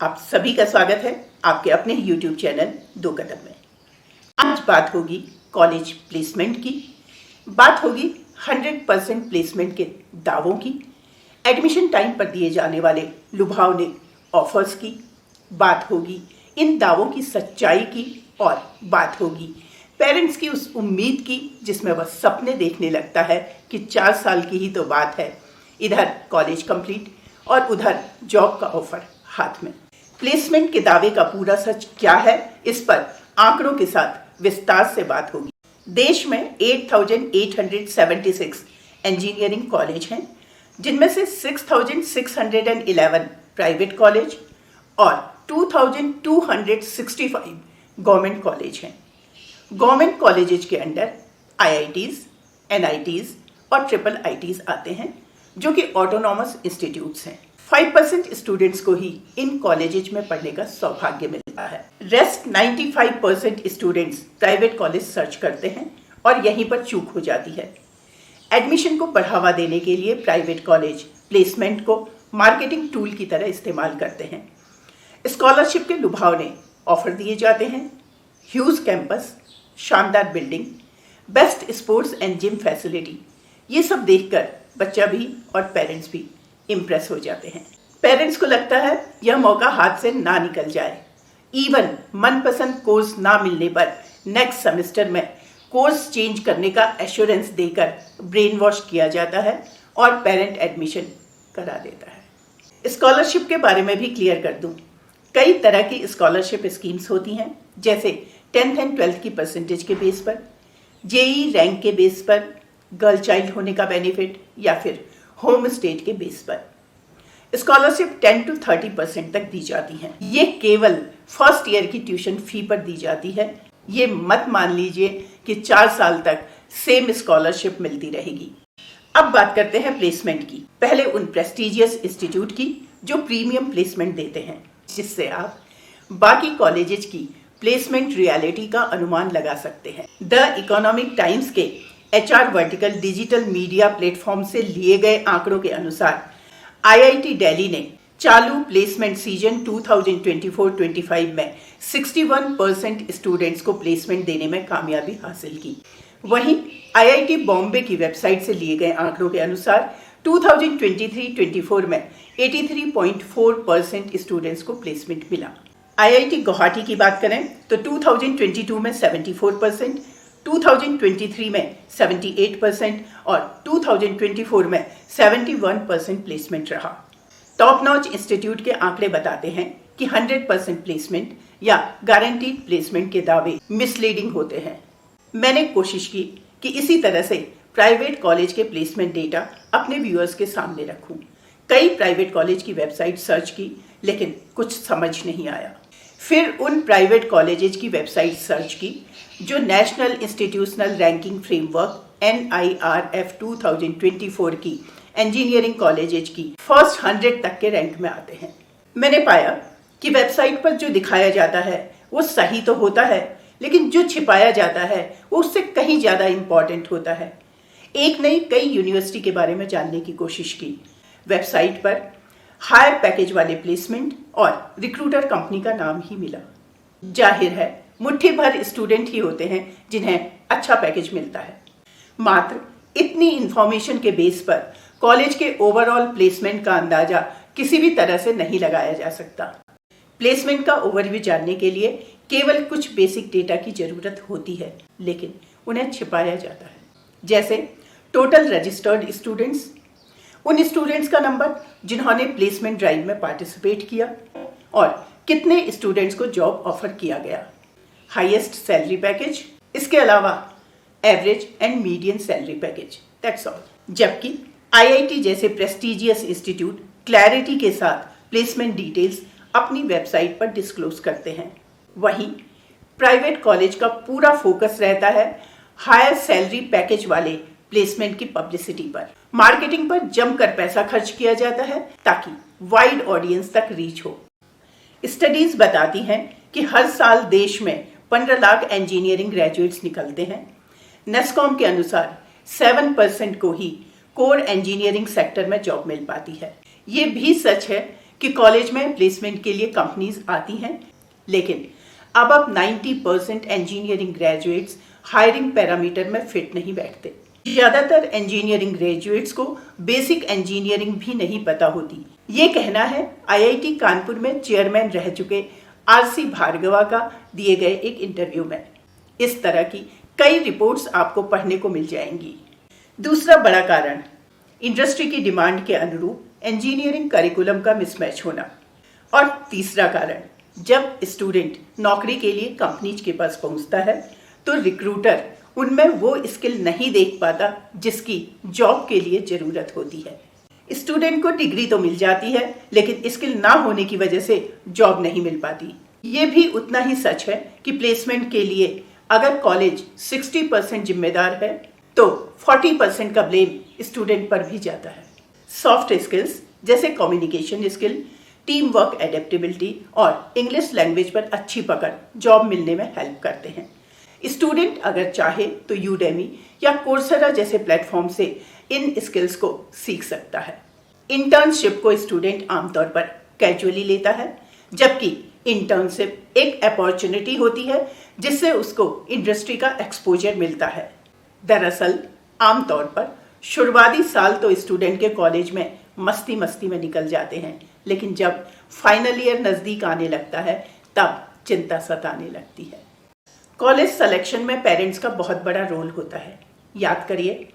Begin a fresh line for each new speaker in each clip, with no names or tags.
आप सभी का स्वागत है आपके अपने YouTube चैनल दो कदम में। आज बात होगी कॉलेज प्लेसमेंट की, बात होगी 100% प्लेसमेंट के दावों की, एडमिशन टाइम पर दिए जाने वाले लुभावने ऑफर्स की, बात होगी इन दावों की सच्चाई की और बात होगी पेरेंट्स की उस उम्मीद की जिसमें वह सपने देखने लगता है कि 4 साल की ही तो बात है, इधर कॉलेज कंप्लीट और उधर जॉब का ऑफर हाथ में। प्लेसमेंट के दावे का पूरा सच क्या है, इस पर आंकड़ों के साथ विस्तार से बात होगी। देश में 8,876 इंजीनियरिंग कॉलेज हैं, जिनमें से 6,611 प्राइवेट कॉलेज और 2,265 गवर्नमेंट कॉलेज हैं। गवर्नमेंट कॉलेजेस के अंडर IITs, NITs और IIITs आते हैं, जो कि ऑटोनॉमस इंस्टीट्यूट्स हैं। 5% स्टूडेंट्स को ही इन कॉलेजेज में पढ़ने का सौभाग्य मिलता है। Rest 95% students private college search करते हैं और यहीं पर चूक हो जाती है। एडमिशन को बढ़ावा देने के लिए प्राइवेट कॉलेज प्लेसमेंट को मार्केटिंग टूल की तरह इस्तेमाल करते हैं। स्कॉलरशिप के लुभावने ऑफर दिए जाते हैं, ह्यूज कैंपस, शानदार building, best sports and gym facility, ये सब देखकर बच्चा भी और पेरेंट्स भी इम्प्रेस हो जाते हैं। पेरेंट्स को लगता है यह मौका हाथ से ना निकल जाए। इवन मनपसंद कोर्स ना मिलने पर नेक्स्ट सेमेस्टर में कोर्स चेंज करने का एश्योरेंस देकर ब्रेन वॉश किया जाता है और पेरेंट एडमिशन करा देता है। स्कॉलरशिप के बारे में भी क्लियर कर दूं, कई तरह की स्कॉलरशिप स्कीम्स होती हैं, जैसे 10th एंड 12th की परसेंटेज के बेस पर, JEE रैंक के बेस पर, गर्ल चाइल्ड होने का बेनिफिट या फिर होम स्टेट के बेस पर। स्कॉलरशिप 10 to 30% तक दी जाती है। ये केवल फर्स्ट ईयर की ट्यूशन फी पर दी जाती है। ये मत मान लीजिए कि 4 साल तक सेम स्कॉलरशिप मिलती रहेगी। अब बात करते हैं प्लेसमेंट की। पहले उन प्रेस्टिजियस इंस्टीट्यूट की जो प्रीमियम प्लेसमेंट देते हैं, जिससे आप बाकी कॉलेजेस की प्लेसमेंट रियलिटी का अनुमान लगा सकते हैं। द इकोनॉमिक टाइम्स के HR vertical digital media platform से लिए गए आंकड़ों के अनुसार IIT दिल्ली ने चालू प्लेसमेंट सीजन 2024-25 में 61% स्टूडेंट्स को प्लेसमेंट देने में कामयाबी हासिल की। वहीं IIT बॉम्बे की वेबसाइट से लिए गए आंकड़ों के अनुसार 2023-24 में 83.4% स्टूडेंट्स को प्लेसमेंट मिला। IIT गुवाहाटी की बात करें तो 2022 में 74%, 2023 में 78% और 2024 में 71% प्लेसमेंट रहा। टॉप नॉच इंस्टीट्यूट के आंकड़े बताते हैं कि 100% प्लेसमेंट या गारंटीड प्लेसमेंट के दावे मिसलीडिंग होते हैं। मैंने कोशिश की कि इसी तरह से प्राइवेट कॉलेज के प्लेसमेंट डेटा अपने व्यूअर्स के सामने रखूं। कई प्राइवेट कॉलेज की वेबसाइट सर्च की, लेकिन कुछ समझ नहीं आया। फिर उन प्राइवेट कॉलेजेस की वेबसाइट सर्च की जो national institutional ranking framework NIRF 2024 की इंजीनियरिंग कॉलेजेस की फर्स्ट 100 तक के रैंक में आते हैं। मैंने पाया कि वेबसाइट पर जो दिखाया जाता है वो सही तो होता है, लेकिन जो छिपाया जाता है वो उससे कहीं ज़्यादा इम्पॉर्टेंट होता है। एक नहीं कई यूनिवर्सिटी के बारे में जानने की कोशिश की। वेबसाइट पर हायर पैकेज वाले प्लेसमेंट और रिक्रूटर कंपनी का नाम ही मिला। जाहिर है मुट्ठी भर स्टूडेंट ही होते हैं जिन्हें अच्छा पैकेज मिलता है। मात्र इतनी इंफॉर्मेशन के बेस पर कॉलेज के ओवरऑल प्लेसमेंट का अंदाजा किसी भी तरह से नहीं लगाया जा सकता। प्लेसमेंट का ओवरव्यू जानने के लिए केवल कुछ बेसिक डेटा की जरूरत होती है, लेकिन उन्हें छिपाया जाता है, जैसे टोटल रजिस्टर्ड स्टूडेंट्स, उन स्टूडेंट्स का नंबर जिन्होंने प्लेसमेंट ड्राइव में पार्टिसिपेट किया और कितने स्टूडेंट्स को जॉब ऑफर किया गया, हाईएस्ट सैलरी पैकेज, इसके अलावा average and median salary package, that's all. जबकि IIT जैसे प्रेस्टिजियस इंस्टीट्यूट क्लैरिटी के साथ प्लेसमेंट डिटेल्स अपनी वेबसाइट पर डिस्क्लोज करते हैं। वहीं प्राइवेट कॉलेज का पूरा फोकस रहता है हायर सैलरी पैकेज वाले प्लेसमेंट की पब्लिसिटी पर। मार्केटिंग पर जमकर पैसा खर्च किया जाता है ताकि वाइड ऑडियंस तक रीच हो। स्टडीज बताती हैं कि हर साल देश में 15 लाख इंजीनियरिंग ग्रेजुएट्स निकलते हैं। नेस्कॉम के अनुसार 7% को ही कोर इंजीनियरिंग सेक्टर में जॉब मिल पाती है। ये भी सच है कि कॉलेज में प्लेसमेंट के लिए कंपनीज आती हैं, लेकिन अब 90% इंजीनियरिंग ग्रेजुएट्स हायरिंग पैरामीटर में फिट नहीं बैठते। ज्यादातर इंजीनियरिंग ग्रेजुएट्स को बेसिक इंजीनियरिंग भी नहीं पता होती। ये कहना है आईआईटी कानपुर में चेयरमैन रह चुके आरसी भार्गवा का दिए गए एक इंटरव्यू में। इस तरह की कई रिपोर्ट्स आपको पढ़ने को मिल जाएंगी। दूसरा बड़ा कारण इंडस्ट्री की डिमांड के अनुरूप इंजीनियरिंग करिकुलम का मिसमैच होना। और तीसरा कारण, जब स्टूडेंट नौकरी के लिए कंपनीज के पास पहुंचता है तो रिक्रूटर उनमें वो स्किल नहीं देख पाता जिसकी जॉब के लिए जरूरत होती है। स्टूडेंट को डिग्री तो मिल जाती है, लेकिन स्किल ना होने की वजह से जॉब नहीं मिल पाती। ये भी उतना ही सच है कि प्लेसमेंट के लिए अगर कॉलेज 60% जिम्मेदार है तो 40% का ब्लेम स्टूडेंट पर भी जाता है। सॉफ्ट स्किल्स जैसे communication skill, team work, adaptability और इंग्लिश लैंग्वेज पर अच्छी पकड़ जॉब मिलने में हेल्प करते हैं। स्टूडेंट अगर चाहे तो यूडेमी या कोर्सेरा जैसे प्लेटफॉर्म से इन स्किल्स को सीख सकता है। इंटर्नशिप को स्टूडेंट आमतौर पर कैजुअली लेता है, जबकि इंटर्नशिप एक अपॉर्चुनिटी होती है जिससे उसको इंडस्ट्री का एक्सपोजर मिलता है। दरअसल आमतौर पर शुरुआती साल तो स्टूडेंट के कॉलेज में मस्ती में निकल जाते हैं, लेकिन जब फाइनल ईयर नजदीक आने लगता है तब चिंता सताने लगती है। कॉलेज सिलेक्शन में पेरेंट्स का बहुत बड़ा रोल होता है। याद करिए,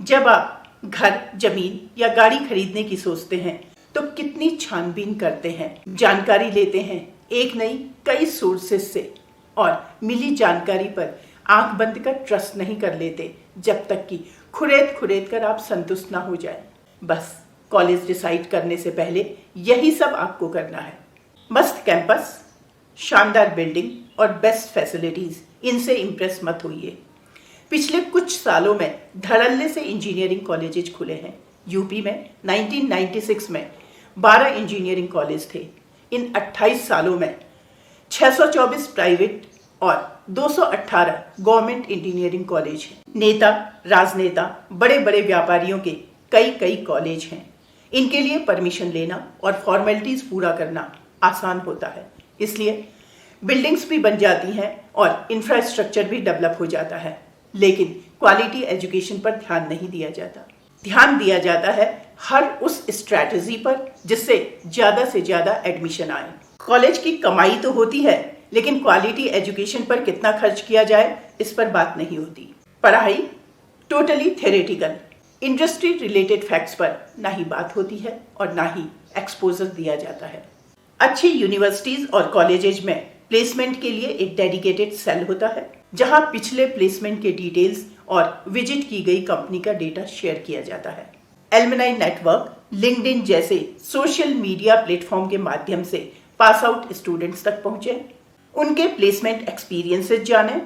जब आप घर, जमीन या गाड़ी खरीदने की सोचते हैं तो कितनी छानबीन करते हैं, जानकारी लेते हैं एक नहीं कई सोर्सेस से, और मिली जानकारी पर आंख बंद कर ट्रस्ट नहीं कर लेते जब तक कि खुरेद कर आप संतुष्ट ना हो जाए। बस कॉलेज डिसाइड करने से पहले यही सब आपको करना है। मस्त कैंपस, शानदार बिल्डिंग और बेस्ट फैसिलिटीज, इनसे इम्प्रेस मत होइए। पिछले कुछ सालों में धड़ल्ले से इंजीनियरिंग कॉलेजेस खुले हैं। यूपी में 1996 में 12 इंजीनियरिंग कॉलेज थे। इन 28 सालों में 624 प्राइवेट और 218 गवर्नमेंट इंजीनियरिंग कॉलेज हैं। नेता, राजनेता, बड़े बड़े व्यापारियों के कई कॉलेज हैं। इनके लिए परमिशन लेना और फॉर्मेलिटीज पूरा करना आसान होता है, इसलिए बिल्डिंग्स भी बन जाती हैं और इंफ्रास्ट्रक्चर भी डेवलप हो जाता है। लेकिन क्वालिटी एजुकेशन पर ध्यान नहीं दिया जाता। ध्यान दिया जाता है हर उस स्ट्रैटेजी पर जिससे ज्यादा से ज्यादा एडमिशन आए। कॉलेज की कमाई तो होती है, लेकिन क्वालिटी एजुकेशन पर कितना खर्च किया जाए इस पर बात नहीं होती। पढ़ाई totally theoretical, industry related facts पर ना ही बात होती है और ना ही एक्सपोजर दिया जाता है। अच्छी यूनिवर्सिटीज और कॉलेजेज में प्लेसमेंट के लिए एक डेडिकेटेड सेल होता है, जहां पिछले प्लेसमेंट के डिटेल्स और विजिट की गई कंपनी का डेटा शेयर किया जाता है। एलुमनाई नेटवर्क, लिंक्डइन जैसे सोशल मीडिया प्लेटफॉर्म के माध्यम से पास आउट स्टूडेंट्स तक पहुंचे, उनके प्लेसमेंट एक्सपीरियंसेस जानें।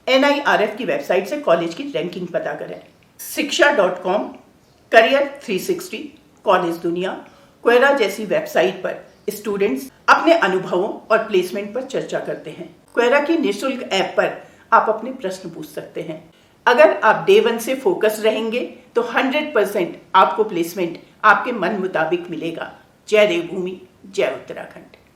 NIRF की वेबसाइट से कॉलेज की रैंकिंग पता करें। शिक्षा.com, करियर 360, कॉलेज दुनिया, क्वेरा जैसी वेबसाइट पर स्टूडेंट्स अपने अनुभवों और प्लेसमेंट पर चर्चा करते हैं। क्वेरा की निःशुल्क ऐप पर आप अपने प्रश्न पूछ सकते हैं। अगर आप डे 1 से फोकस रहेंगे तो 100% आपको प्लेसमेंट आपके मन मुताबिक मिलेगा। जय देवभूमि, जय उत्तराखंड।